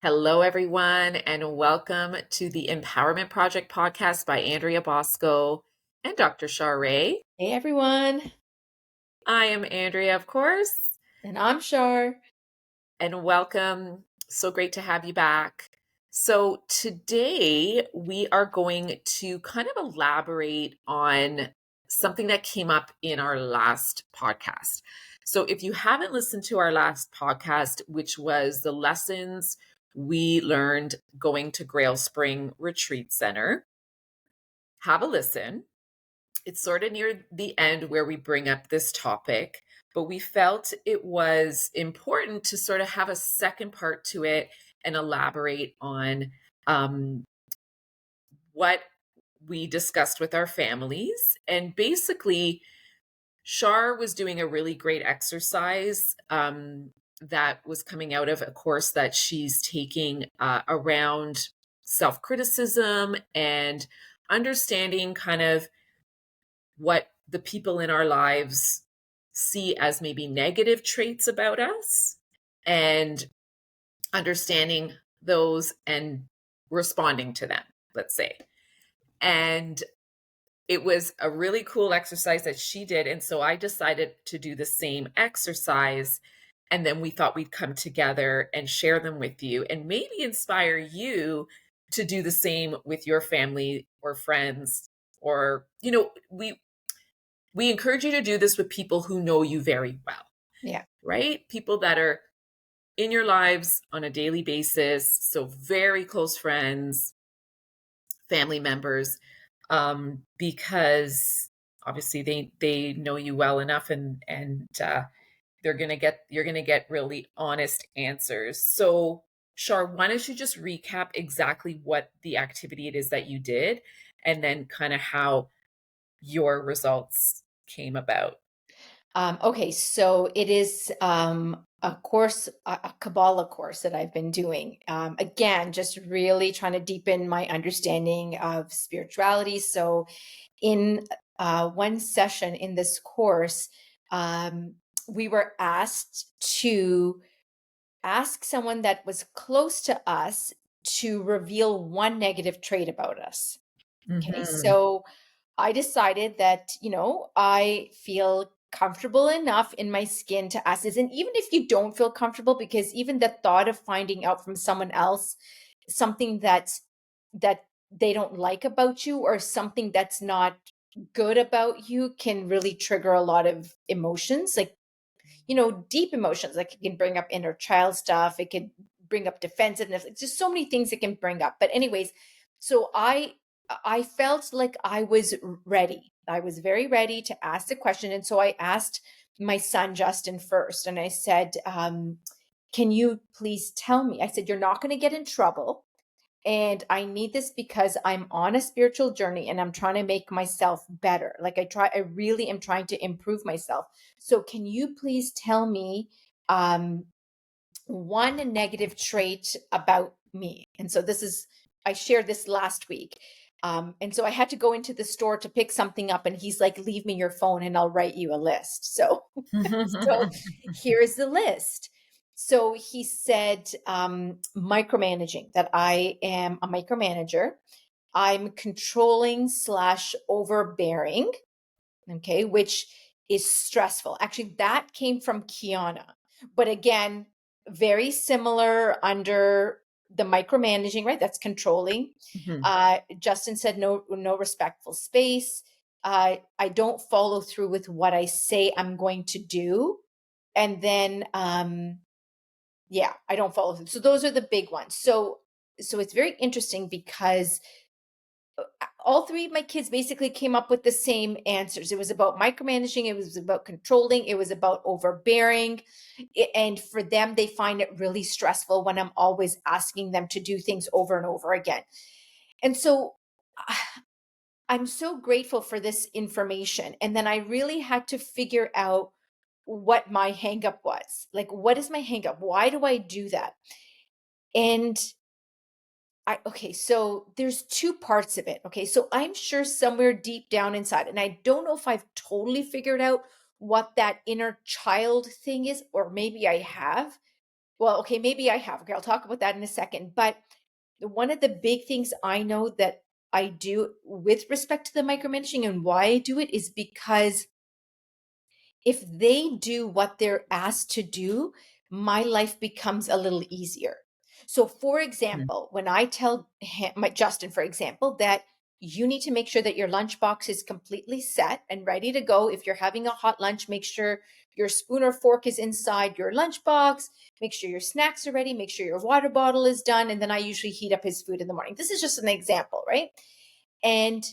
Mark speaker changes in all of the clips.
Speaker 1: Hello, everyone, and welcome to the Empowerment Project podcast by Andrea Bosco and Dr. Shar.
Speaker 2: Hey everyone,
Speaker 1: I am Andrea, of course,
Speaker 2: and I'm Shar.
Speaker 1: and welcome. So great to have you back. So, today we are going to kind of elaborate on something that came up in our last podcast. So, if you haven't listened to our last podcast, which was the lessons we learned going to Grail Spring Retreat Center, have a listen. It's sort of near the end where we bring up this topic, but we felt it was important to sort of have a second part to it and elaborate on um, what we discussed with our families. And basically, Shar was doing a really great exercise that was coming out of a course that she's taking around self criticism and understanding kind of what the people in our lives see as maybe negative traits about us and understanding those and responding to them, let's say. And it was a really cool exercise that she did. And so I decided to do the same exercise. And then we thought we'd come together and share them with you and maybe inspire you to do the same with your family or friends. Or, we encourage you to do this with people who know you very well,
Speaker 2: Yeah.
Speaker 1: right? People that are in your lives on a daily basis. So very close friends, family members, because obviously they know you well enough, and you're gonna get really honest answers. So, Shar, why don't you just recap exactly what the activity it is that you did, and then kind of how your results came about?
Speaker 2: Okay, so it is a course, a Kabbalah course that I've been doing. Again, just really trying to deepen my understanding of spirituality. So, in one session in this course, um, we were asked to ask someone that was close to us to reveal one negative trait about us. Okay,
Speaker 1: Hmm.
Speaker 2: so I decided that, I feel comfortable enough in my skin to ask this. And even if you don't feel comfortable, because even the thought of finding out from someone else something that they don't like about you or something that's not good about you can really trigger a lot of emotions, like, deep emotions. Like, it can bring up inner child stuff. It could bring up defensiveness. It's just so many things it can bring up. But anyways, so I felt like I was ready. I was very ready to ask the question. And so I asked my son Justin first. And I said, can you please tell me? I said, you're not going to get in trouble. And I need this because I'm on a spiritual journey and I'm trying to make myself better. Like, I really am trying to improve myself. So can you please tell me um one negative trait about me? And so I shared this last week. And so I had to go into the store to pick something up, and he's like, leave me your phone and I'll write you a list. So, so here's the list. So he said, micromanaging, that I am a micromanager. I'm controlling slash overbearing. Okay. Which is stressful. Actually, that came from Kiana. But again, very similar under the micromanaging, right? That's controlling.
Speaker 1: Mhm.
Speaker 2: Justin said no respectful space. I don't follow through with what I say I'm going to do. And then yeah, I don't follow through. So those are the big ones. So it's very interesting because all three of my kids basically came up with the same answers. It was about micromanaging, it was about controlling, it was about overbearing. And for them, they find it really stressful when I'm always asking them to do things over and over again. And so I'm so grateful for this information. And then I really had to figure out what my hangup was. Like, what is my hangup? Why do I do that? And okay, so there's two parts of it. Okay, so I'm sure somewhere deep down inside, and I don't know if I've totally figured out what that inner child thing is, or maybe I have. Well, okay, maybe I have. Okay, I'll talk about that in a second. But one of the big things I know that I do with respect to the micromanaging and why I do it is because if they do what they're asked to do, my life becomes a little easier. So, for
Speaker 1: Mhm.
Speaker 2: example, when I tell him, my Justin, for example, that you need to make sure that your lunchbox is completely set and ready to go. If you're having a hot lunch, make sure your spoon or fork is inside your lunchbox. Make sure your snacks are ready. Make sure your water bottle is done. And then I usually heat up his food in the morning. This is just an example, right? And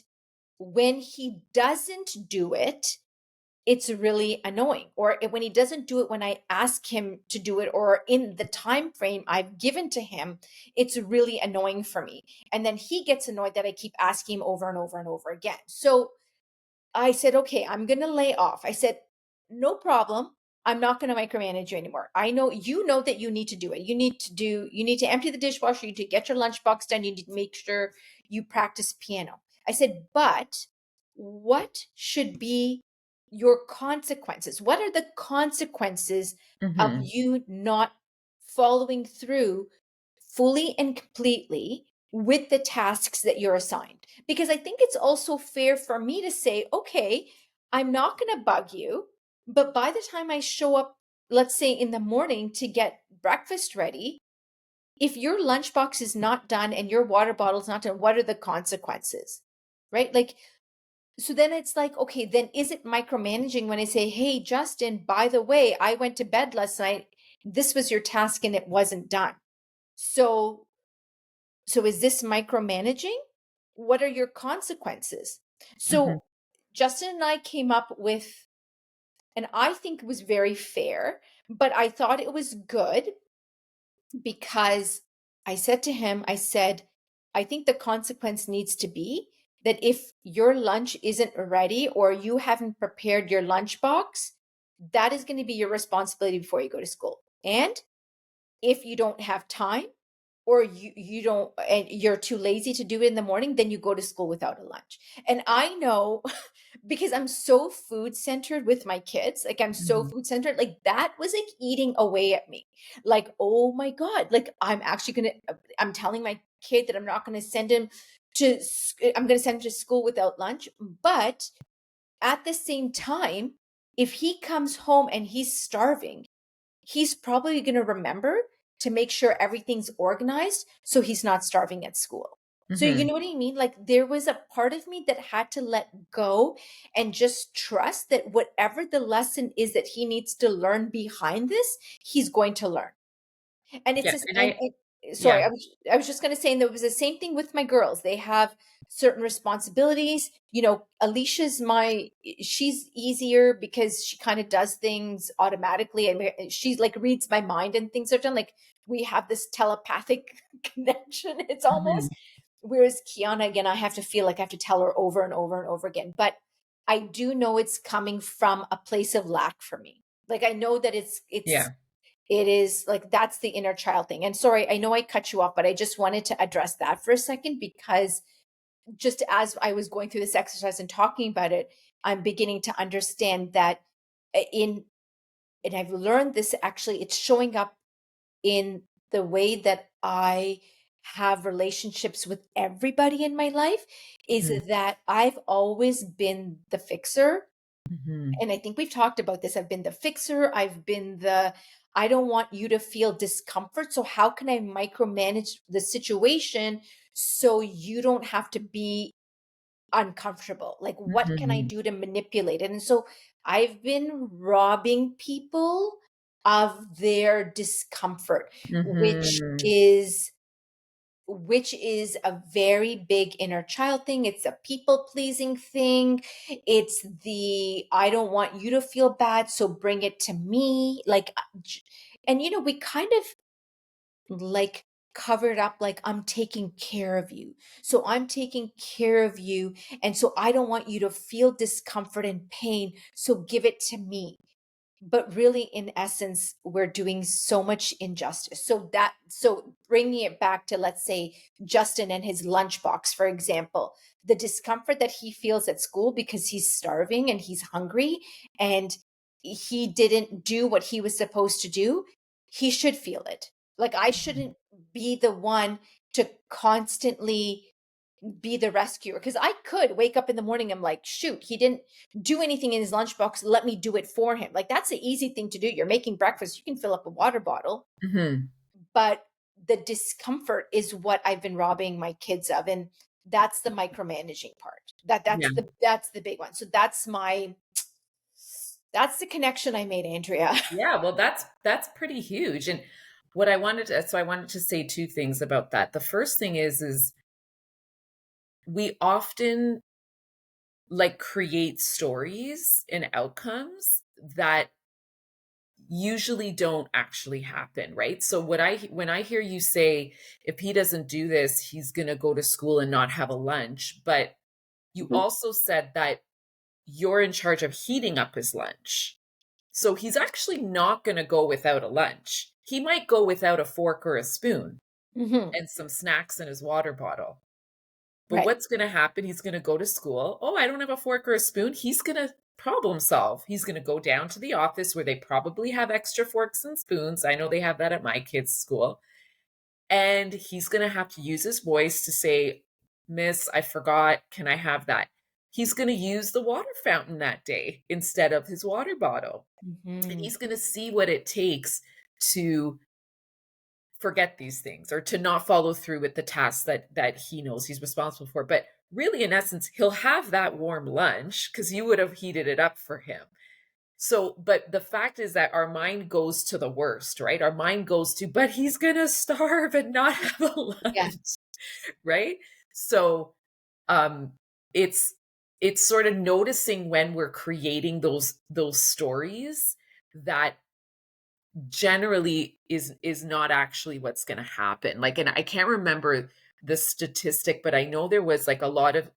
Speaker 2: when he doesn't do it, it's really annoying. Or when he doesn't do it when I ask him to do it or in the time frame I've given to him, it's really annoying for me. And then he gets annoyed that I keep asking him over and over and over again. So I said, okay, I'm going to lay off. I said, no problem. I'm not going to micromanage you anymore. I know you know that you need to do it. You need to empty the dishwasher. You need to get your lunchbox done. You need to make sure you practice piano. I said, but what should be your consequences? What are the consequences of
Speaker 1: Mhm.
Speaker 2: you not following through fully and completely with the tasks that you're assigned? Because I think it's also fair for me to say, okay, I'm not going to bug you, but by the time I show up, let's say in the morning to get breakfast ready, if your lunchbox is not done and your water bottle's not done, what are the consequences? Right? Like, so then it's like, okay, then is it micromanaging when I say, hey, Justin, by the way, I went to bed last night. This was your task and it wasn't done. So is this micromanaging? What are your consequences?
Speaker 1: Mhm.
Speaker 2: So Justin and I came up with, and I think it was very fair, but I thought it was good because I said to him, I said, I think the consequence needs to be that if your lunch isn't ready or you haven't prepared your lunchbox, that is going to be your responsibility before you go to school. And if you don't have time, or you don't and you're too lazy to do it in the morning, then you go to school without a lunch. And I know because I'm so food centered with my kids, like I'm so
Speaker 1: Mhm.
Speaker 2: food centered, like that was like eating away at me. Like, oh my God, like I'm telling my kid that I'm not going to send him I'm going to send him to school without lunch. But at the same time, if he comes home and he's starving, he's probably going to remember to make sure everything's organized so he's not starving at school. So, you
Speaker 1: Mhm.
Speaker 2: know what I mean? Like, there was a part of me that had to let go and just trust that whatever the lesson is that he needs to learn behind this, he's going to learn. And it's
Speaker 1: Yeah,
Speaker 2: this,
Speaker 1: and I
Speaker 2: sorry,
Speaker 1: yeah.
Speaker 2: I was just going to say, and it was the same thing with my girls. They have certain responsibilities. You know, Alicia's she's easier because she kind of does things automatically. I mean, she's like reads my mind and things are done. Like we have this telepathic connection. It's almost.
Speaker 1: Mhm.
Speaker 2: Whereas Kiana, again, I have to feel like I have to tell her over and over and over again. But I do know it's coming from a place of lack for me. Like I know that
Speaker 1: Yeah.
Speaker 2: it is like that's the inner child thing. And sorry, I know I cut you off, but I just wanted to address that for a second because just as I was going through this exercise and talking about it, I'm beginning to understand that in, and I've learned this actually, it's showing up in the way that I have relationships with everybody in my life is
Speaker 1: Mhm.
Speaker 2: that I've always been the fixer,
Speaker 1: Mhm.
Speaker 2: and I think we've talked about this. I've been the fixer. I've been the, I don't want you to feel discomfort. So, how can I micromanage the situation so you don't have to be uncomfortable? Like, what can I
Speaker 1: Mhm.
Speaker 2: do to manipulate it? And so, I've been robbing people of their discomfort, which
Speaker 1: Mhm.
Speaker 2: is a very big inner child thing. It's a people pleasing thing. It's the, I don't want you to feel bad, so bring it to me. Like, and you know, we kind of like covered up like I'm taking care of you. So I'm taking care of you. And so I don't want you to feel discomfort and pain. So give it to me. But really, in essence, we're doing so much injustice. So bringing it back to, let's say, Justin and his lunchbox, for example, the discomfort that he feels at school because he's starving and he's hungry and he didn't do what he was supposed to do. he should feel it. Like, I
Speaker 1: Mhm.
Speaker 2: shouldn't be the one to constantly be the rescuer, because I could wake up in the morning, I'm like, shoot, he didn't do anything in his lunchbox, let me do it for him. Like, that's the easy thing to do. You're making breakfast, you can fill up a water bottle.
Speaker 1: Mhm.
Speaker 2: But the discomfort is what I've been robbing my kids of, and that's the micromanaging part.
Speaker 1: Yeah.
Speaker 2: That's the big one. So that's the connection I made, Andrea.
Speaker 1: Yeah, well, that's pretty huge, and what I wanted to say 2 things about that. The first thing is we often, like, create stories and outcomes that usually don't actually happen, right? So when I hear you say, "If he doesn't do this, he's gonna go to school and not have a lunch," but you also said that you're in charge of heating up his lunch. So he's actually not gonna go without a lunch. He might go without a fork or a spoon
Speaker 2: Hmm.
Speaker 1: and some snacks in his water bottle. But
Speaker 2: Right.
Speaker 1: what's gonna happen? He's gonna go to school. "Oh, I don't have a fork or a spoon." He's gonna problem solve. He's gonna go down to the office where they probably have extra forks and spoons. I know they have that at my kids' school. And he's gonna have to use his voice to say, "Miss, I forgot. Can I have that?" He's gonna use the water fountain that day instead of his water bottle. And
Speaker 2: Hmm.
Speaker 1: he's gonna see what it takes to forget these things or to not follow through with the tasks that he knows he's responsible for. But really, in essence, he'll have that warm lunch because you would have heated it up for him. So, but the fact is that our mind goes to the worst, right? Our mind goes to, but he's gonna starve and not have a
Speaker 2: Yeah.
Speaker 1: lunch, right? So, um, it's it's sort of noticing when we're creating those stories that generally is not actually what's going to happen. Like, and I can't remember the statistic, but I know there was like a lot of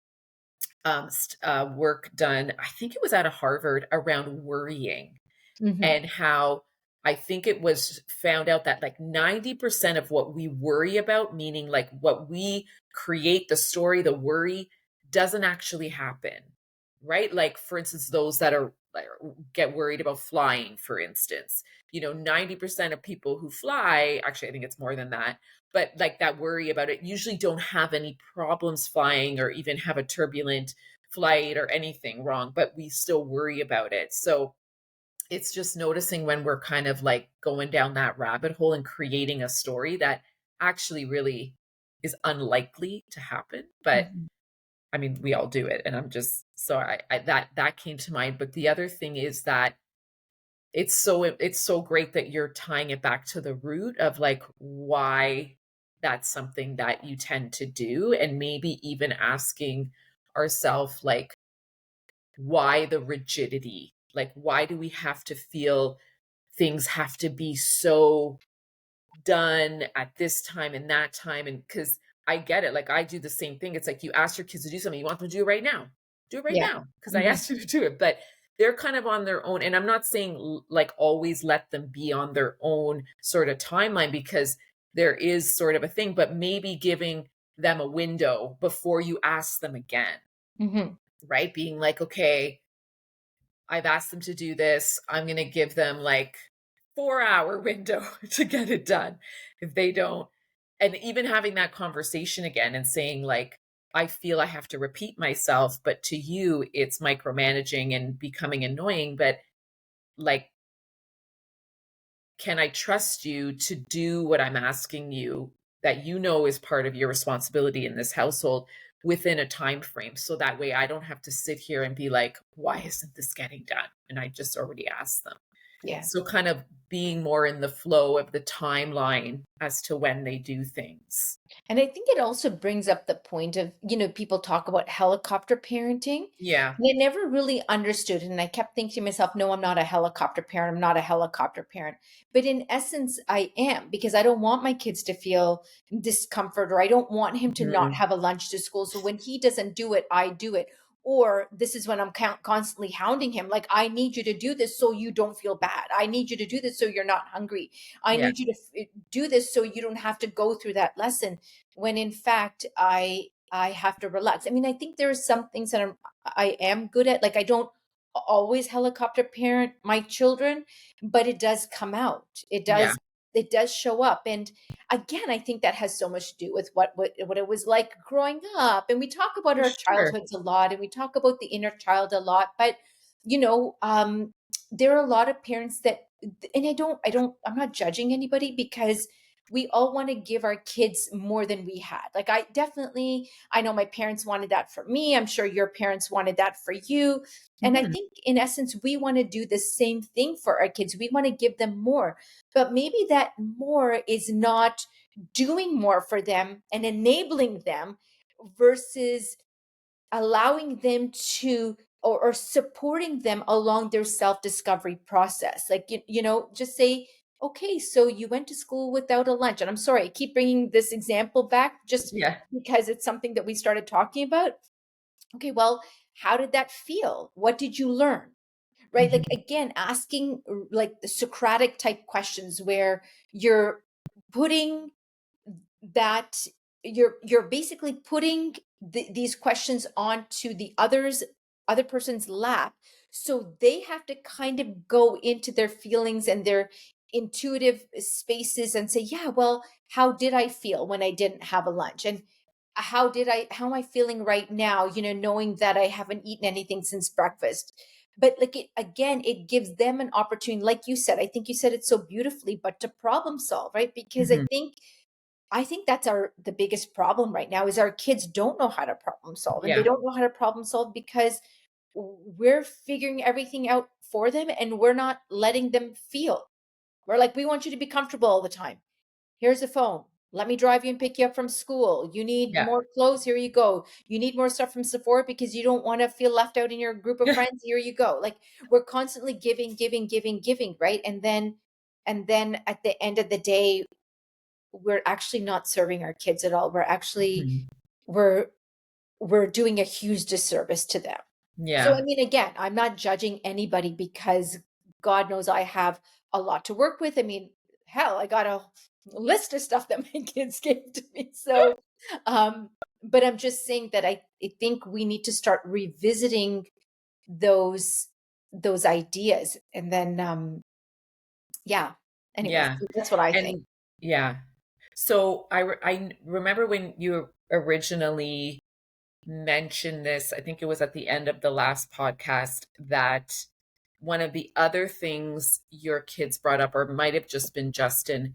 Speaker 1: work done. I think it was out of Harvard around worrying
Speaker 2: Hmm.
Speaker 1: and how I think it was found out that like 90% of what we worry about, meaning like what we create, the story, the worry, doesn't actually happen. Right? Like, for instance, those that are like get worried about flying, for instance. 90% of people who fly, actually, I think it's more than that, but like that worry about it usually don't have any problems flying or even have a turbulent flight or anything wrong, but we still worry about it. So it's just noticing when we're kind of like going down that rabbit hole and creating a story that actually really is unlikely to happen. But
Speaker 2: Hmm.
Speaker 1: I mean, we all do it. And I'm just so I that came to mind. But the other thing is that it's so great that you're tying it back to the root of like why that's something that you tend to do, and maybe even asking ourselves like why the rigidity? Like, why do we have to feel things have to be so done at this time and that time? And because I get it, like I do the same thing. It's like you ask your kids to do something, you want them to do it right now. Do it right
Speaker 2: Yeah.
Speaker 1: now because I
Speaker 2: Hmm.
Speaker 1: asked you to do it. But they're kind of on their own. And I'm not saying like always let them be on their own sort of timeline because there is sort of a thing, but maybe giving them a window before you ask them again,
Speaker 2: Hmm.
Speaker 1: right? Being like, okay, I've asked them to do this. I'm going to give them like 4-hour window to get it done. If they don't, and even having that conversation again and saying like, I feel I have to repeat myself, but to you, it's micromanaging and becoming annoying. But like, can I trust you to do what I'm asking you that you know is part of your responsibility in this household within a time frame so that way I don't have to sit here and be like, why isn't this getting done? And I just already asked them.
Speaker 2: Yeah.
Speaker 1: So kind of being more in the flow of the timeline as to when they do things.
Speaker 2: And I think it also brings up the point of, people talk about helicopter parenting.
Speaker 1: Yeah.
Speaker 2: And I never really understood it. And I kept thinking to myself, no, I'm not a helicopter parent. I'm not a helicopter parent. But in essence, I am, because I don't want my kids to feel discomfort, or I don't want him to not
Speaker 1: Mhm.
Speaker 2: have a lunch to school. So when he doesn't do it, I do it. Or this is when I'm constantly hounding him, like, I need you to do this so you don't feel bad. I need you to do this so you're not hungry. I
Speaker 1: Yeah.
Speaker 2: need you to do this so you don't have to go through that lesson, when in fact I have to relax. I mean, I think there are some things that I am good at. Like, I don't always helicopter parent my children, but it does come out. It
Speaker 1: Yeah.
Speaker 2: does. it does show up. And again, I think that has so much to do with what it was like growing up. And we talk about
Speaker 1: For
Speaker 2: our
Speaker 1: sure.
Speaker 2: childhoods a lot, and we talk about the inner child a lot. But you know, there are a lot of parents that, and I'm not judging anybody, because we all want to give our kids more than we had. Like, I know my parents wanted that for me. I'm sure your parents wanted that for you. And I
Speaker 1: Mhm.
Speaker 2: think in essence, we want to do the same thing for our kids. We want to give them more, but maybe that more is not doing more for them and enabling them, versus allowing them to, or supporting them along their self-discovery process. Like, just say, okay, so you went to school without a lunch. And I'm sorry, I keep bringing this example back just
Speaker 1: Yeah.
Speaker 2: because it's something that we started talking about. Okay, well, how did that feel? What did you learn? Right? Like,
Speaker 1: Mhm.
Speaker 2: again, asking like the Socratic type questions, where you're putting that, you're basically putting these questions onto the other person's lap, so they have to kind of go into their feelings and their intuitive spaces and say, yeah, well, how did I feel when I didn't have a lunch? And how am I feeling right now, knowing that I haven't eaten anything since breakfast? But like, it gives them an opportunity, like you said, I think you said it so beautifully, but to problem solve, right? Because
Speaker 1: Mhm.
Speaker 2: I think that's the biggest problem right now, is our kids don't know how to problem solve, and they
Speaker 1: Yeah.
Speaker 2: don't know how to problem solve because we're figuring everything out for them, and we're not letting them feel. We're like, we want you to be comfortable all the time. Here's a phone. Let me drive you and pick you up from school. You need
Speaker 1: Yeah.
Speaker 2: more clothes. Here you go. You need more stuff from Sephora because you don't want to feel left out in your group of friends. Here you go. Like, we're constantly giving, giving, giving, giving, right? And then at the end of the day, we're actually not serving our kids at all.
Speaker 1: Mhm.
Speaker 2: We're we're doing a huge disservice to them. So, I
Speaker 1: Yeah.
Speaker 2: mean, again, I'm not judging anybody, because God knows I have a lot to work with. I mean, hell, I got a list of stuff that my kids gave to me. So, um, but I'm just saying that I think we need to start revisiting those those ideas. And then yeah. Anyways,
Speaker 1: Yeah.
Speaker 2: that's what I think.
Speaker 1: And yeah. So remember when you originally mentioned this, I think it was at the end of the last podcast, that one of the other things your kids brought up, or might have just been Justin,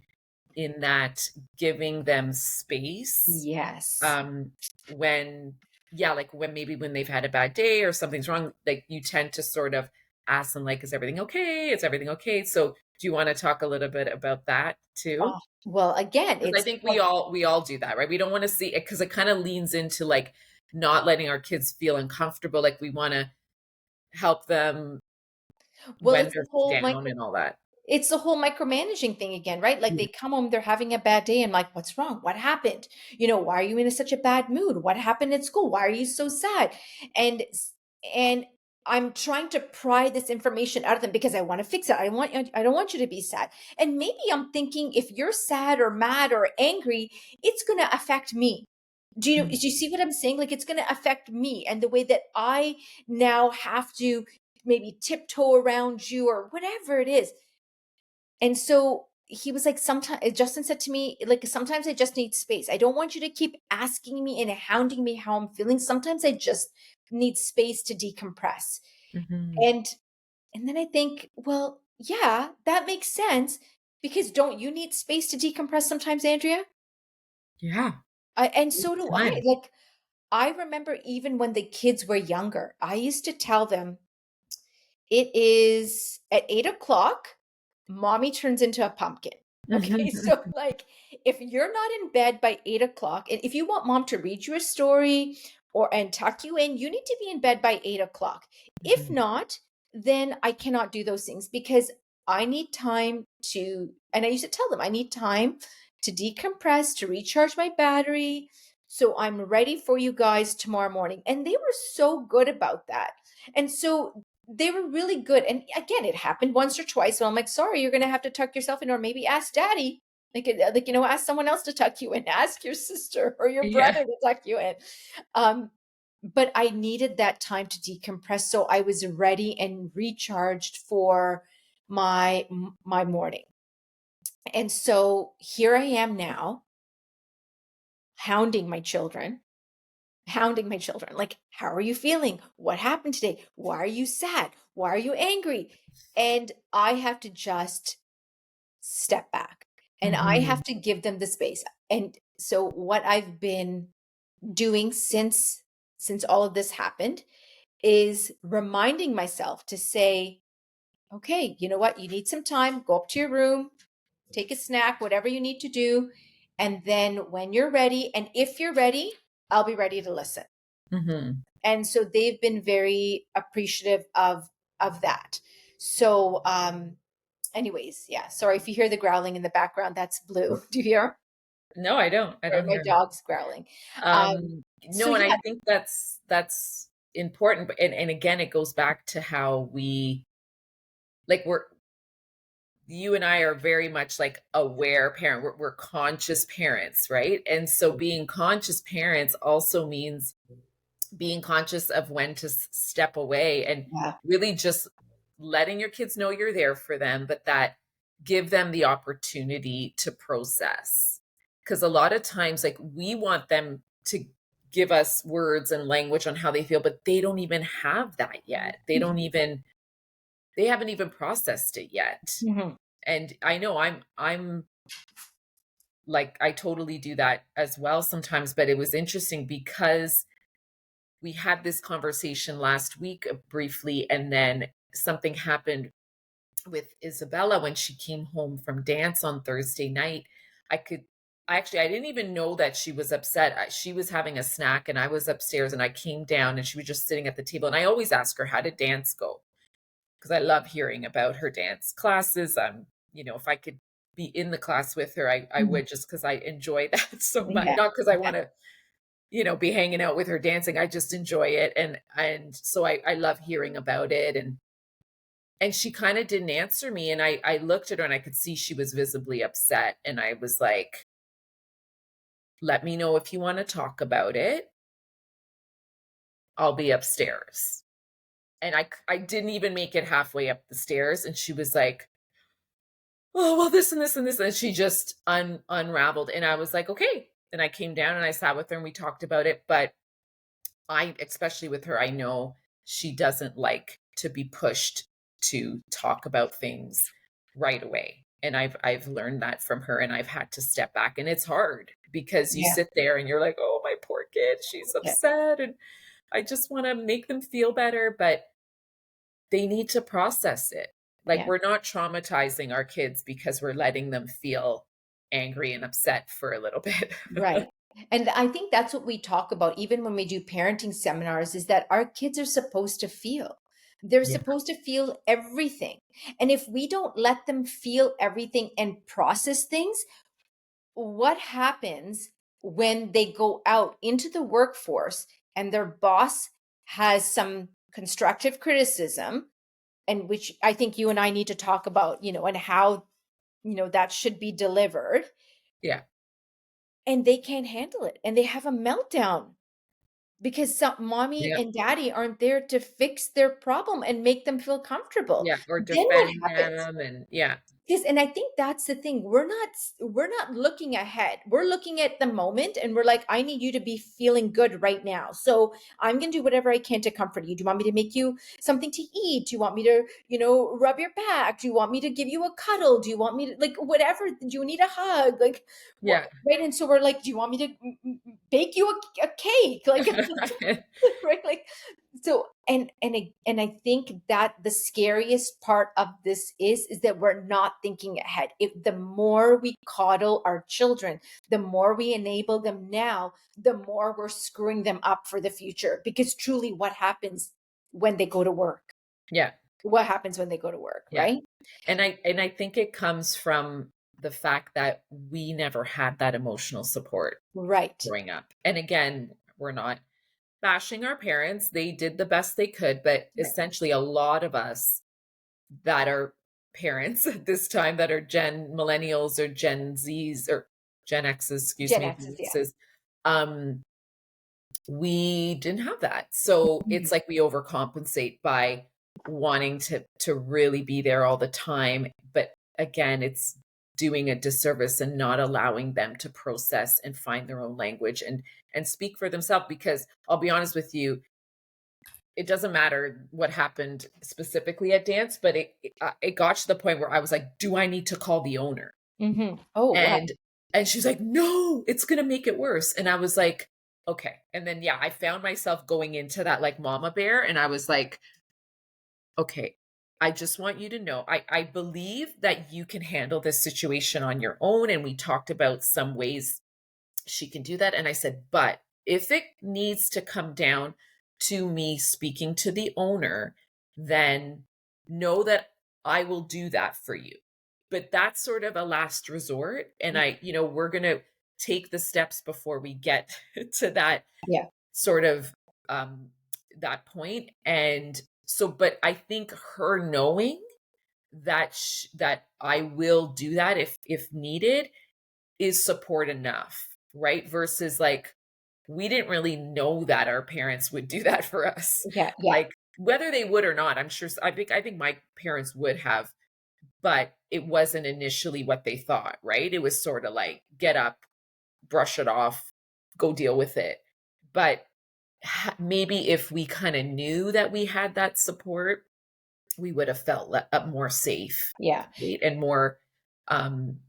Speaker 1: in that giving them space,
Speaker 2: Yes.
Speaker 1: um, when, yeah, like when maybe when they've had a bad day or something's wrong, like you tend to sort of ask them, like, is everything okay? Is everything okay? So do you want to talk a little bit about that too?
Speaker 2: Oh, well, again,
Speaker 1: Because I
Speaker 2: it's
Speaker 1: think we all do that, right? We don't want to see it because it kind of leans into like not letting our kids feel uncomfortable. Like we want to help them
Speaker 2: well,
Speaker 1: when they're down and all that.
Speaker 2: it's the whole micromanaging thing again, right? Like,
Speaker 1: Yeah.
Speaker 2: they come home, they're having a bad day, and like, what's wrong? What happened? Why are you in such a bad mood? What happened at school? Why are you so sad? And and I'm trying to pry this information out of them because I want to fix it. I don't want you to be sad. And maybe I'm thinking, if you're sad or mad or angry, it's going to affect me. Do
Speaker 1: Mhm.
Speaker 2: you see what I'm saying? Like, it's going to affect me and the way that I now have to maybe tiptoe around you or whatever it is. And so he was like, sometimes Justin said to me, like, sometimes I just need space. I don't want you to keep asking me and hounding me how I'm feeling. Sometimes I just need space to decompress.
Speaker 1: Mhm.
Speaker 2: And and then I think, well, yeah, that makes sense, because don't you need space to decompress sometimes, Andrea?
Speaker 1: Yeah,
Speaker 2: And
Speaker 1: all
Speaker 2: so
Speaker 1: the
Speaker 2: do I.
Speaker 1: time.
Speaker 2: Like, I remember even when the kids were younger, I used to tell them, it is at 8 o'clock, mommy turns into a pumpkin. Okay. So, like, if you're not in bed by 8 o'clock, and if you want mom to read you a story and tuck you in, you need to be in bed by 8 o'clock. If
Speaker 1: Mhm.
Speaker 2: not, then I cannot do those things, because I need time and I used to tell them, I need time to decompress, to recharge my battery. So I'm ready for you guys tomorrow morning. And they were so good about that. And so they were really good. And again, it happened once or twice. So I'm like, sorry, you're going to have to tuck yourself in, or maybe ask daddy. Ask someone else to tuck you in, ask your sister or your
Speaker 1: Yeah.
Speaker 2: brother to tuck you in. Um, but I needed that time to decompress. So I was ready and recharged for my morning. And so here I am now hounding my children, hounding my children. Like, how are you feeling? What happened today? Why are you sad? Why are you angry? And I have to just step back and I have
Speaker 1: Mhm.
Speaker 2: to give them the space. And so what I've been doing since all of this happened is reminding myself to say, okay, you know what? You need some time. Go up to your room, take a snack, whatever you need to do. And then when you're ready, and if you're ready, I'll be ready to listen.
Speaker 1: Mhm.
Speaker 2: And so they've been very appreciative of that. So anyways, yeah, sorry if you hear the growling in the background, that's Blue. Do you hear?
Speaker 1: No, I don't. I
Speaker 2: Or
Speaker 1: don't
Speaker 2: my
Speaker 1: hear him.
Speaker 2: dog's growling. So
Speaker 1: No, and I
Speaker 2: yeah,
Speaker 1: think that's important, but and again, it goes back to how we like we're you and I are very much like aware parent. We're conscious parents, right? And so being conscious parents also means being conscious of when to step away and
Speaker 2: yeah.
Speaker 1: really just letting your kids know you're there for them, but that give them the opportunity to process. Because a lot of times, like we want them to give us words and language on how they feel, but they don't even have that yet. They haven't even processed it yet.
Speaker 2: Mhm.
Speaker 1: And I know I'm like I totally do that as well sometimes, but it was interesting because we had this conversation last week briefly, and then something happened with Isabella when she came home from dance on Thursday night. I could I didn't even know that she was upset. She was having a snack and I was upstairs and I came down and she was just sitting at the table. And I always ask her, how did dance go? Because I love hearing about her dance classes. If I could be in the class with her, I
Speaker 2: Mhm.
Speaker 1: would, just because I enjoy that so much.
Speaker 2: Yeah,
Speaker 1: Not because I
Speaker 2: yeah,
Speaker 1: want to be hanging out with her dancing. I just enjoy it. And so I love hearing about it. And she kind of didn't answer me. And I looked at her and I could see she was visibly upset. And I was like, let me know if you want to talk about it. I'll be upstairs. And I didn't even make it halfway up the stairs. And she was like, oh, well, this and this and this. And she just unraveled. And I was like, okay. And I came down and I sat with her and we talked about it. But especially with her, I know she doesn't like to be pushed to talk about things right away. And I've learned that from her and I've had to step back. And it's hard because you
Speaker 2: yeah,
Speaker 1: sit there and you're like, oh, my poor kid, she's
Speaker 2: yeah,
Speaker 1: upset. And I just want to make them feel better, but they need to process it. Like
Speaker 2: yeah.
Speaker 1: we're not traumatizing our kids because we're letting them feel angry and upset for a little bit.
Speaker 2: Right. And I think that's what we talk about, even when we do parenting seminars, is that our kids are supposed to feel. They're
Speaker 1: Yeah.
Speaker 2: supposed to feel everything. And if we don't let them feel everything and process things, what happens when they go out into the workforce and their boss has some constructive criticism, and which I think you and I need to talk about, and how, that should be delivered,
Speaker 1: Yeah.
Speaker 2: and they can't handle it and they have a meltdown because some mommy
Speaker 1: Yeah.
Speaker 2: and daddy aren't there to fix their problem and make them feel comfortable.
Speaker 1: Yeah. Or
Speaker 2: Then what
Speaker 1: defend
Speaker 2: happens?
Speaker 1: them and yeah.
Speaker 2: Yes, and I think that's the thing. We're not looking ahead. We're looking at the moment and we're like, I need you to be feeling good right now. So I'm gonna do whatever I can to comfort you. Do you want me to make you something to eat? Do you want me to, rub your back? Do you want me to give you a cuddle? Do you want me to like whatever? Do you need a hug? Like what,
Speaker 1: Yeah.
Speaker 2: right? And so we're like, do you want me to bake you a cake? Like right? Like so and I think that the scariest part of this is that we're not thinking ahead. If the more we coddle our children, the more we enable them now, the more we're screwing them up for the future. Because truly what happens when they go to work?
Speaker 1: Yeah.
Speaker 2: What happens when they go to work,
Speaker 1: Yeah.
Speaker 2: right?
Speaker 1: And I think it comes from the fact that we never had that emotional support
Speaker 2: Right.
Speaker 1: growing up. And again, we're not bashing our parents. They did the best they could, but
Speaker 2: Right.
Speaker 1: essentially a lot of us that are parents at this time that are Gen Millennials or Gen Zs or Gen X's, excuse
Speaker 2: Gen
Speaker 1: me,
Speaker 2: X's, yeah.
Speaker 1: X's, um, we didn't have that. So
Speaker 2: Mhm.
Speaker 1: it's like we overcompensate by wanting to really be there all the time. But again, it's doing a disservice and not allowing them to process and find their own language and speak for themselves. Because I'll be honest with you, it doesn't matter what happened specifically at dance, but it got to the point where I was like, do I need to call the owner?
Speaker 2: Oh, wow.
Speaker 1: And she's like, no, it's gonna make it worse. And I was like, okay. And then yeah, I found myself going into that like mama bear, and I was like, okay, I just want you to know, I believe that you can handle this situation on your own. And we talked about some ways she can do that. And I said, but if it needs to come down to me speaking to the owner, then know that I will do that for you. But that's sort of a last resort. And we're going to take the steps before we get to that
Speaker 2: Yeah.
Speaker 1: sort of um, that point. And so, but I think her knowing that that I will do that if needed is support enough, right? Versus like we didn't really know that our parents would do that for us.
Speaker 2: Yeah. Yeah.
Speaker 1: Like whether they would or not, I'm sure I think my parents would have, but it wasn't initially what they thought, right? It was sort of like get up, brush it off, go deal with it. But maybe if we kind of knew that we had that support, we would have felt more safe,
Speaker 2: Yeah.
Speaker 1: right? And more um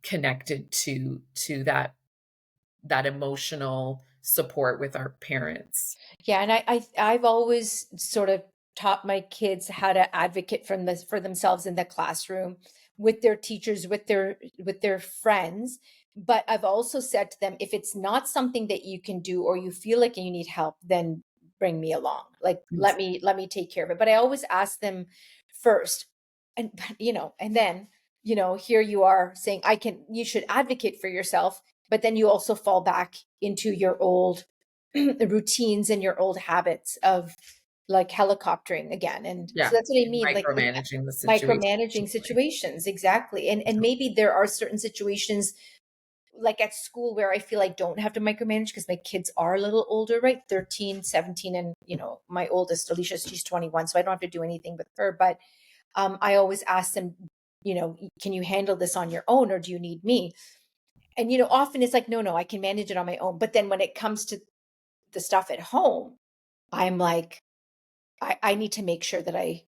Speaker 1: connected to that emotional support with our parents.
Speaker 2: Yeah, and I've always sort of taught my kids how to advocate for themselves in the classroom with their teachers, with their friends. But I've also said to them, if it's not something that you can do or you feel like you need help, then bring me along. Like
Speaker 1: Ex
Speaker 2: let me take care of it. But I always ask them first, and and then here you are saying you should advocate for yourself, but then you also fall back into your old routines and your old habits of like helicoptering again. And so
Speaker 1: Yeah,
Speaker 2: that's what I
Speaker 1: and
Speaker 2: mean, like
Speaker 1: micromanaging the situation,
Speaker 2: micromanaging
Speaker 1: essentially.
Speaker 2: situations. Exactly. And maybe there are certain situations like at school where I feel I don't have to micromanage because my kids are a little older, right? 13, 17, and my oldest, Alicia, she's 21. So I don't have to do anything with her. But I always ask them, can you handle this on your own or do you need me? And often it's like, no, I can manage it on my own. But then when it comes to the stuff at home, I'm like, I need to make sure that I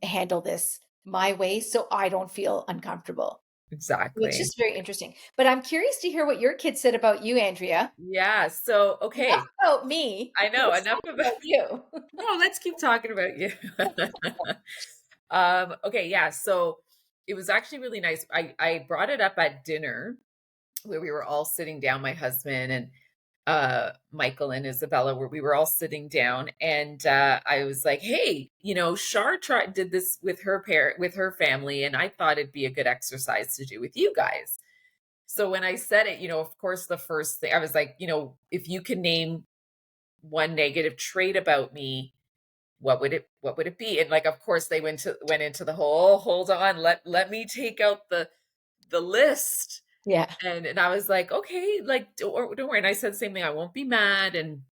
Speaker 2: handle this my way so I don't feel uncomfortable. It's
Speaker 1: Exactly.
Speaker 2: just very interesting. But I'm curious to hear what your kids said about you, Andrea.
Speaker 1: Yeah, so
Speaker 2: Enough
Speaker 1: okay,
Speaker 2: about me.
Speaker 1: I know,
Speaker 2: Let's
Speaker 1: enough
Speaker 2: talk
Speaker 1: about
Speaker 2: about you.
Speaker 1: no, let's keep talking about you. Okay, yeah, so it was actually really nice. I brought it up at dinner where we were all sitting down, my husband and Michael and Isabella, where we were all sitting down, and I was like, "Hey, Shar did this with her parent, with her family, and I thought it'd be a good exercise to do with you guys." So when I said it, of course, the first thing I was like, if you can name one negative trait about me, what would it be? And like, of course, they went into the whole, hold on, let me take out the list.
Speaker 2: Yeah.
Speaker 1: And I was like, okay, like don't worry. And I said the same thing. I won't be mad, and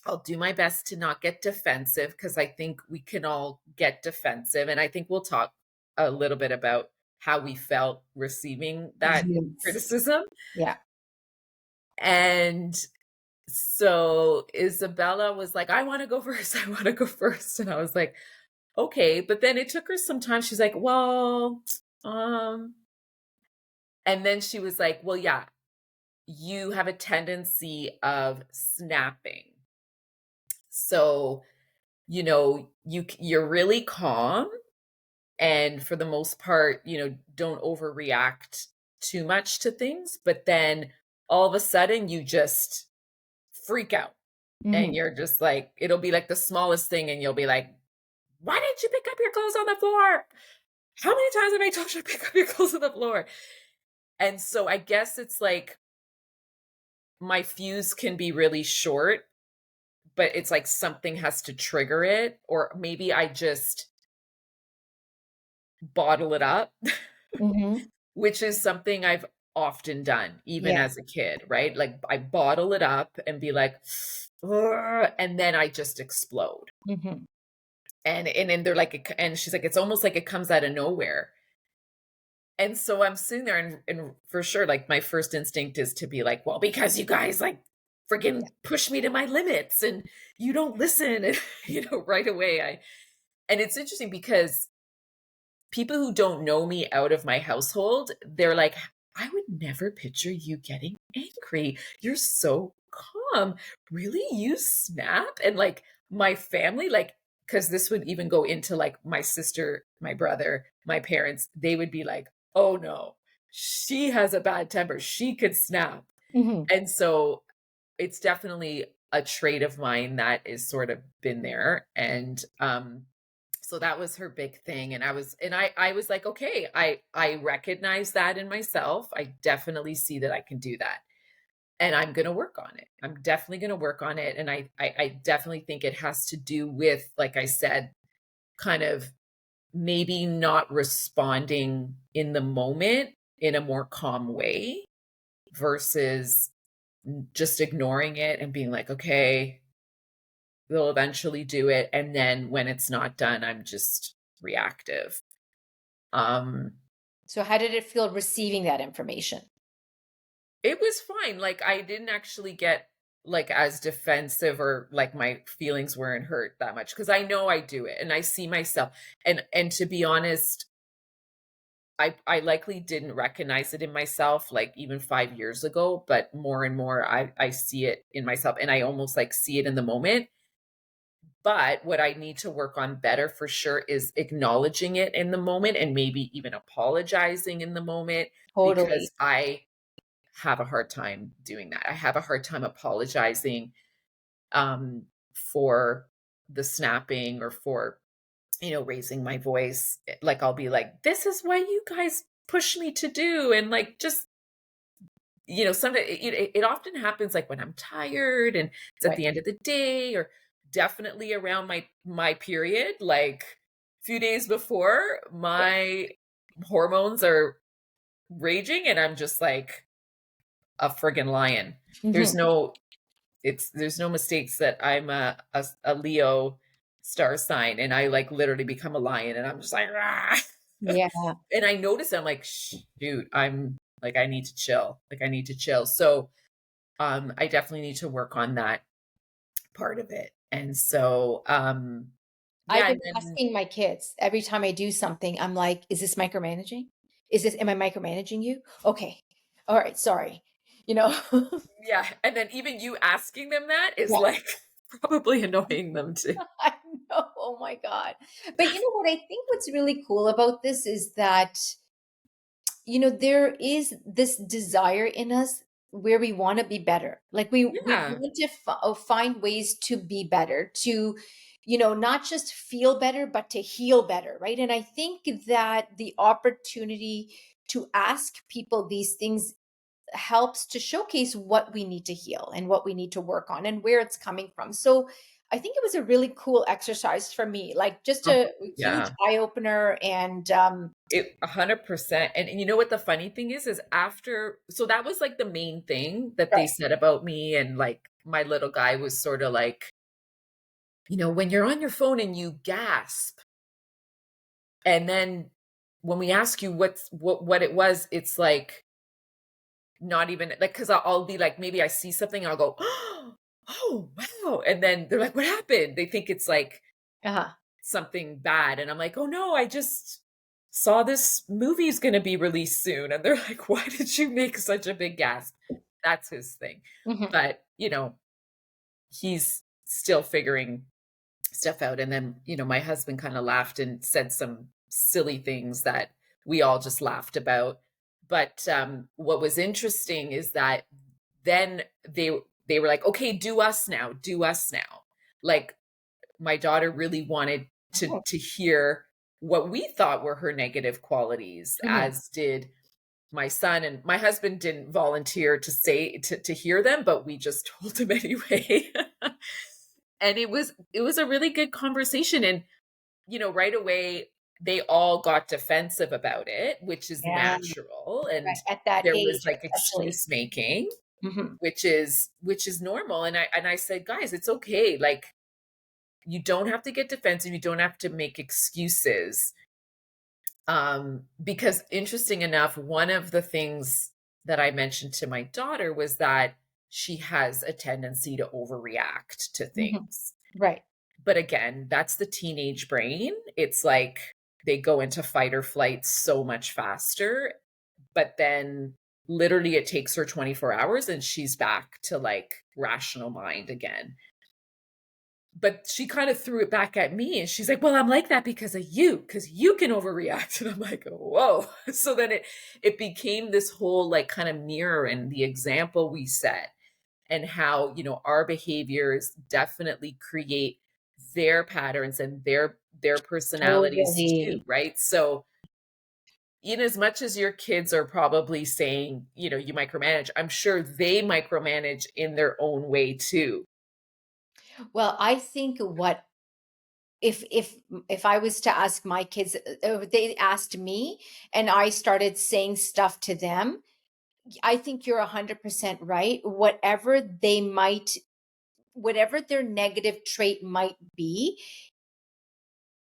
Speaker 1: I'll do my best to not get defensive because I think we can all get defensive. And I think we'll talk a little bit about how we felt receiving that
Speaker 2: Yes.
Speaker 1: criticism.
Speaker 2: Yeah.
Speaker 1: And so Isabella was like, I want to go first. I want to go first. And I was like, okay. But then it took her some time. She's like, well, um, and then she was like, well, yeah, you have a tendency of snapping. So, you're really calm and for the most part, don't overreact too much to things, but then all of a sudden you just freak out and
Speaker 2: Hmm.
Speaker 1: you're just like it'll be like the smallest thing and you'll be like, "Why didn't you pick up your clothes on the floor? How many times have I told you to pick up your clothes on the floor?" And so I guess it's like my fuse can be really short, but it's like something has to trigger it, or maybe I just bottle it up,
Speaker 2: Hmm.
Speaker 1: which is something I've often done, even
Speaker 2: Yeah.
Speaker 1: as a kid, right? Like I bottle it up and be like, "Ugh," and then I just explode.
Speaker 2: Hmm.
Speaker 1: And then they're like, and she's like, it's almost like it comes out of nowhere. And so I'm sitting there and for sure, like my first instinct is to be like, well, because you guys like
Speaker 2: Yeah.
Speaker 1: friggin' push me to my limits and you don't listen. And, right away and it's interesting because people who don't know me out of my household, they're like, I would never picture you getting angry. You're so calm. Really? You snap? And like my family, like, because this would even go into like my sister, my brother, my parents, they would be like, oh no, she has a bad temper. She could snap.
Speaker 2: Mhm.
Speaker 1: And so it's definitely a trait of mine that is sort of been there. And so that was her big thing. And I was like, okay, I recognize that in myself. I definitely see that I can do that. And I'm gonna work on it. I'm definitely gonna work on it. And I definitely think it has to do with, like I said, kind of maybe not responding in the moment in a more calm way versus just ignoring it and being like, okay, they'll eventually do it. And then when it's not done, I'm just reactive. Um,
Speaker 2: So how did it feel receiving that information?
Speaker 1: it was fine. Like I didn't actually get like as defensive or like my feelings weren't hurt that much because I know I do it and I see myself. And to be honest, I likely didn't recognize it in myself like even 5 years ago, but more and more I see it in myself and I almost like see it in the moment. But what I need to work on better for sure is acknowledging it in the moment and maybe even apologizing in the moment
Speaker 2: Totally.
Speaker 1: because I have a hard time doing that. I have a hard time apologizing for the snapping or for, raising my voice. Like I'll be like, this is what you guys push me to do. And like, just sometimes it often happens like when I'm tired and it's at
Speaker 2: Right.
Speaker 1: the end of the day or definitely around my period, like a few days before
Speaker 2: Yeah.
Speaker 1: my hormones are raging and I'm just like a friggin' lion. There's
Speaker 2: Mhm.
Speaker 1: no there's no mistakes that I'm a Leo star sign and I like literally become a lion and I'm just like "Rah!"
Speaker 2: Yeah.
Speaker 1: and I notice I'm like shoot, I'm like I need to chill. Like I need to chill. So I definitely need to work on that part of it. And so,
Speaker 2: I've
Speaker 1: yeah, and
Speaker 2: been
Speaker 1: then
Speaker 2: asking my kids every time I do something, I'm like, "Is this micromanaging? Am I micromanaging you? Okay. All right, sorry." You know?
Speaker 1: yeah, and then even you asking them that is
Speaker 2: Yeah.
Speaker 1: like probably annoying them too.
Speaker 2: I know. Oh my god. But you know what I think what's really cool about this is that there is this desire in us where we want to be better. Like we
Speaker 1: Yeah,
Speaker 2: want to find ways to be better, to not just feel better, but to heal better, right? And I think that the opportunity to ask people these things helps to showcase what we need to heal and what we need to work on and where it's coming from. So I think it was a really cool exercise for me, like just
Speaker 1: oh,
Speaker 2: a huge
Speaker 1: yeah.
Speaker 2: eye opener. And
Speaker 1: It 100%. And you know what the funny thing is after so that was like the main thing that they
Speaker 2: right.
Speaker 1: said about me and like my little guy was sort of like, when you're on your phone and you gasp and then when we ask you what it was, it's like not even like, because I'll be like, maybe I see something and I'll go, oh, wow. And then they're like, what happened? They think it's like
Speaker 2: Uh-huh.
Speaker 1: something bad. And I'm like, oh no, I just saw this movie's going to be released soon. And they're like, why did you make such a big gasp? That's his thing.
Speaker 2: Mhm.
Speaker 1: But, he's still figuring stuff out. And then, my husband kind of laughed and said some silly things that we all just laughed about. But what was interesting is that then they were like, okay, do us now. Like my daughter really wanted to
Speaker 2: Oh.
Speaker 1: hear what we thought were her negative qualities,
Speaker 2: Mhm.
Speaker 1: as did my son. And my husband didn't volunteer to say to hear them, but we just told him anyway. And it was a really good conversation and right away they all got defensive about it, which is
Speaker 2: Yeah,
Speaker 1: natural,
Speaker 2: right,
Speaker 1: and
Speaker 2: at that
Speaker 1: there was
Speaker 2: age
Speaker 1: like
Speaker 2: especially.
Speaker 1: excuse making,
Speaker 2: Mhm.
Speaker 1: which is normal. And I said, guys, it's okay. Like you don't have to get defensive, you don't have to make excuses. Because interesting enough, one of the things that I mentioned to my daughter was that she has a tendency to overreact to
Speaker 2: Mhm.
Speaker 1: things.
Speaker 2: Right.
Speaker 1: But again, that's the teenage brain. It's like they go into fight or flight so much faster, but then literally it takes her 24 hours and she's back to like rational mind again. But she kind of threw it back at me and she's like, "Well, I'm like that because you can overreact." And I'm like, "Whoa." So then it became this whole like kind of mirror and the example we set and how, our behaviors definitely create their patterns and their personalities too,
Speaker 2: Totally.
Speaker 1: right? So in as much as your kids are probably saying, you micromanage, I'm sure they micromanage in their own way too.
Speaker 2: Well, I think what if I was to ask my kids, they asked me and I started saying stuff to them, I think you're 100% right. Whatever their negative trait might be,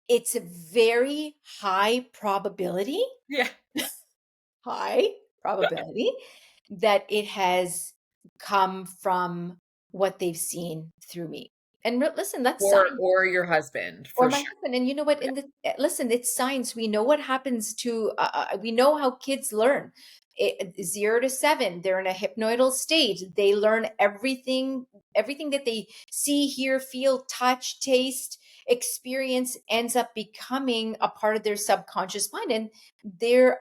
Speaker 2: it's a very
Speaker 1: Yeah.
Speaker 2: high probability that it has come from what they've seen through me. And listen, that's science.
Speaker 1: Or your husband,
Speaker 2: Or
Speaker 1: for
Speaker 2: my
Speaker 1: sure.
Speaker 2: husband, and you know what? Listen, it's science. We know what happens to. We know how kids learn. 0 to 7, they're in a hypnoidal state. They learn everything that they see, hear, feel, touch, taste, experience ends up becoming a part of their subconscious mind, and their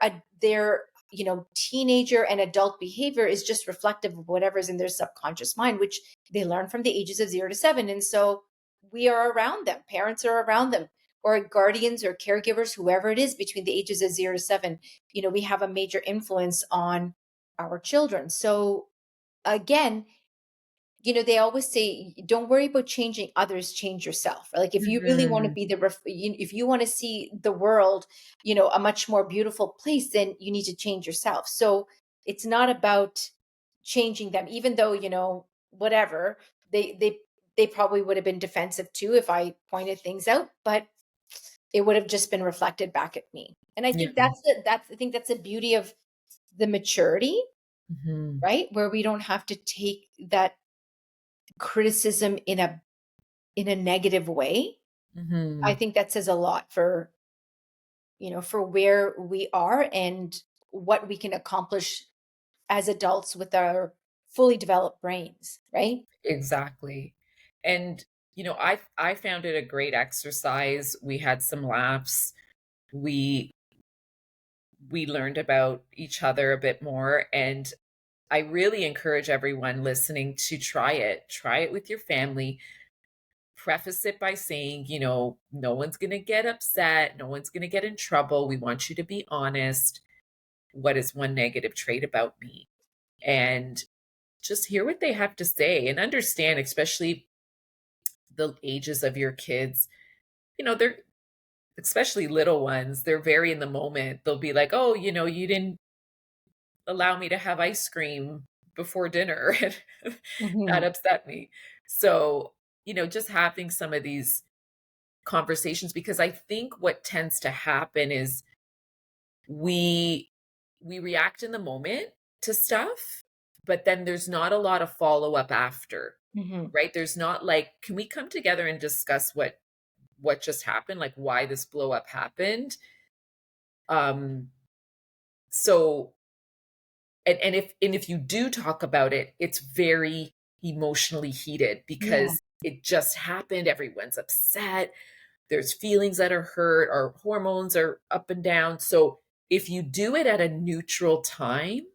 Speaker 2: teenager and adult behavior is just reflective of whatever's in their subconscious mind, which they learn from the ages of 0 to 7, and so we are around them, parents are around them, or guardians or caregivers, whoever it is between the ages of 0 to 7. We have a major influence on our children. So again, they always say, don't worry about changing others, change yourself. Like if you really want to
Speaker 1: Mhm.
Speaker 2: be if you want to see the world, a much more beautiful place, then you need to change yourself. So it's not about changing them, even though, whatever, they probably would have been defensive too if I pointed things out, but it would have just been reflected back at me. And I
Speaker 1: Yeah.
Speaker 2: think I think that's the beauty of the maturity,
Speaker 1: Mhm.
Speaker 2: right? Where we don't have to take that criticism in a negative way. I
Speaker 1: Mhm.
Speaker 2: think that says a lot for, for where we are and what we can accomplish as adults with our fully developed brains, right?
Speaker 1: Exactly. And, I found it a great exercise. We had some laughs. We we learned about each other a bit more, and I really encourage everyone listening to try it. Try it with your family. Preface it by saying, no one's going to get upset, no one's going to get in trouble. We want you to be honest. What is one negative trait about me? And just hear what they have to say and understand, especially the ages of your kids. They're especially little ones, they're very in the moment. They'll be like, "Oh, you didn't allow me to have ice cream before dinner." And that
Speaker 2: Mhm.
Speaker 1: upset me. So, just having some of these conversations, because I think what tends to happen is we we react in the moment to stuff, but then there's not a lot of follow-up after,
Speaker 2: Mhm.
Speaker 1: right? There's not like, "Can we come together and discuss what just happened, like why this blow up happened?" So and if you do talk about it, it's very emotionally heated
Speaker 2: Yeah.
Speaker 1: because it just happened, everyone's upset, there's feelings that are hurt, our hormones are up and down. So if you do it at a neutral time,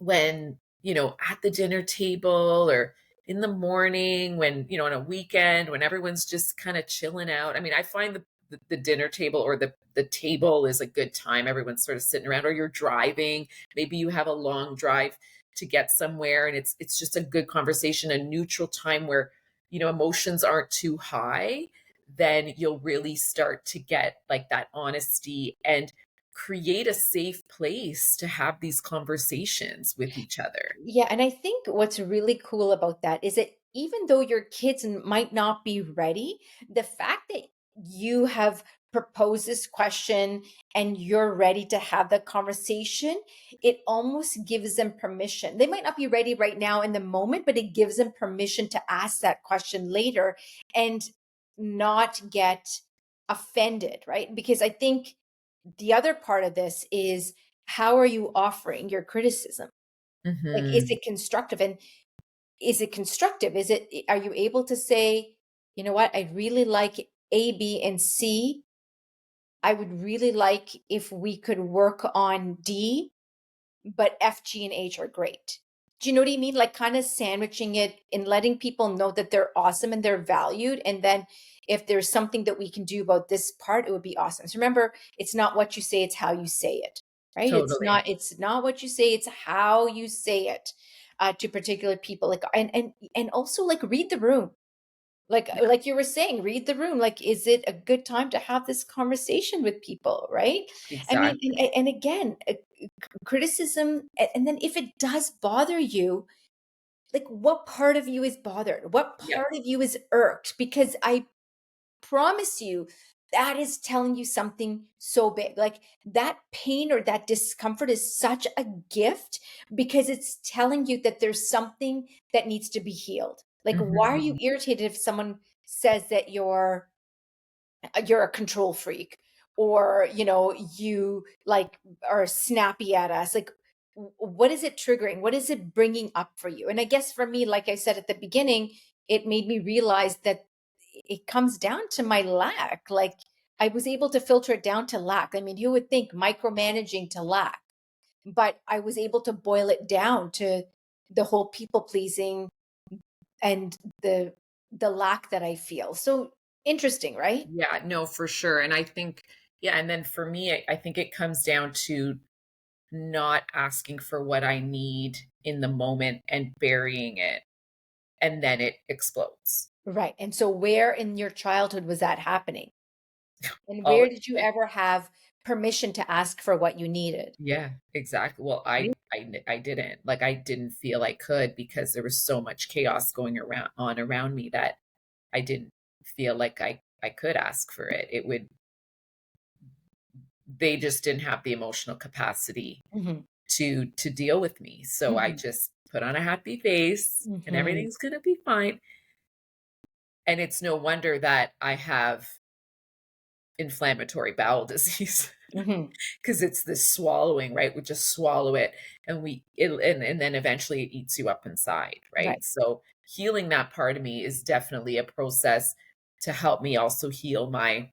Speaker 1: when, at the dinner table or in the morning, when, on a weekend, when everyone's just kind of chilling out. I mean, I find the dinner table or the table is a good time. Everyone's sort of sitting around, or you're driving. Maybe you have a long drive to get somewhere, and it's just a good conversation, a neutral time where, emotions aren't too high. Then you'll really start to get like that honesty and create a safe place to have these conversations with each other.
Speaker 2: Yeah, and I think what's really cool about that is that even though your kids might not be ready, the fact that you have propose this question and you're ready to have the conversation, it almost gives them permission. They might not be ready right now in the moment, but it gives them permission to ask that question later and not get offended, right? Because I think the other part of this is, how are you offering your criticism? Like, is
Speaker 1: Mhm.
Speaker 2: it constructive? And is it constructive? Are you able to say, you know what, I really like A, B, and C. I would really like if we could work on D, but F, G, and H are great. Do you know what I mean? Like, kind of sandwiching it and letting people know that they're awesome and they're valued. And then if there's something that we can do about this part, it would be awesome. So remember, it's not what you say, it's how you say it, right?
Speaker 1: Totally.
Speaker 2: It's not what you say, it's how you say it to particular people. Like, and also like read the room.
Speaker 1: Yeah,
Speaker 2: Like you were saying, read the room. Like, is it a good time to have this conversation with people, right? I mean,
Speaker 1: exactly.
Speaker 2: and again, criticism, and then if it does bother you, like, what part of you is bothered? What
Speaker 1: Yep.
Speaker 2: part of you is irked? Because I promise you, that is telling you something so big. Like, that pain or that discomfort is such a gift because it's telling you that there's something that needs to be healed. Like, why are you
Speaker 1: Mhm.
Speaker 2: irritated if someone says that you're a control freak, or you like are snappy at us? Like, what is it triggering? What is it bringing up for you? And I guess for me, like I said at the beginning, it made me realize that it comes down to my lack. Like, I was able to filter it down to lack. I mean, who would think micromanaging to lack? But I was able to boil it down to the whole people pleasing and the lack that I feel. So interesting, right?
Speaker 1: Yeah, no, for sure, and I think yeah, and then for me, I think it comes down to not asking for what I need in the moment and burying it, and then it explodes.
Speaker 2: Right. And so where in your childhood was that happening? And
Speaker 1: All
Speaker 2: where did you
Speaker 1: it
Speaker 2: ever have permission to ask for what you needed?
Speaker 1: Yeah, exactly. Well,
Speaker 2: Right.
Speaker 1: I didn't. Like, I didn't feel I could because there was so much chaos going around me that I didn't feel like I could ask for it. It would They just didn't have the emotional capacity
Speaker 2: Mhm.
Speaker 1: to deal with me. So I
Speaker 2: Mhm.
Speaker 1: just put on a happy face and
Speaker 2: Mhm.
Speaker 1: everything's gonna be fine. And it's no wonder that I have inflammatory bowel disease
Speaker 2: Mhm.
Speaker 1: because it's this swallowing, right? We just swallow it and and then eventually it eats you up inside, right?
Speaker 2: Right.
Speaker 1: So healing that part of me is definitely a process to help me also heal my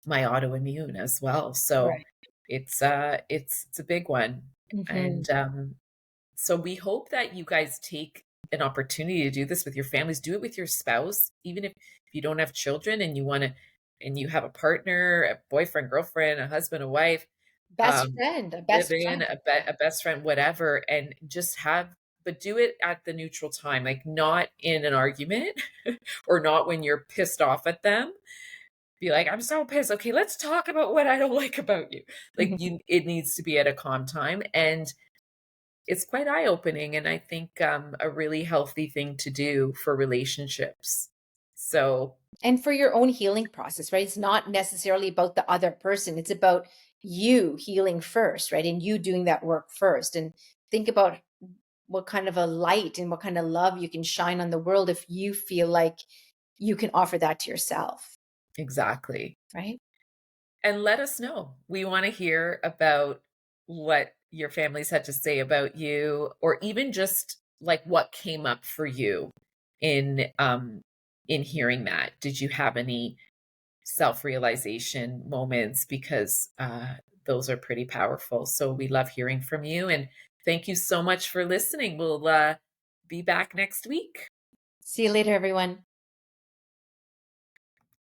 Speaker 1: autoimmune as well. So
Speaker 2: Right.
Speaker 1: it's a big one.
Speaker 2: Mhm.
Speaker 1: And so we hope that you guys take an opportunity to do this with your families. Do it with your spouse, even if you don't have children and and you have a partner, a boyfriend, girlfriend, a husband, a wife,
Speaker 2: Best
Speaker 1: um,
Speaker 2: friend, a
Speaker 1: live
Speaker 2: best
Speaker 1: in
Speaker 2: friend.
Speaker 1: a best friend, whatever, and just but do it at the neutral time, like not in an argument or not when you're pissed off at them. Be like, I'm so pissed. Okay, let's talk about what I don't like about you. Like,
Speaker 2: Mhm.
Speaker 1: it needs to be at a calm time. And it's quite eye-opening, and I think, a really healthy thing to do for relationships. So
Speaker 2: And for your own healing process, right? It's not necessarily about the other person. It's about you healing first, right? And you doing that work first. And think about what kind of a light and what kind of love you can shine on the world if you feel like you can offer that to yourself,
Speaker 1: exactly.
Speaker 2: right?
Speaker 1: And let us know. We wanna hear about what your families had to say about you, or even just, like, what came up for you in hearing that. Did you have any self-realization moments? Because, those are pretty powerful. So we love hearing from you, and thank you so much for listening. We'll, be back next week.
Speaker 2: See you later, everyone.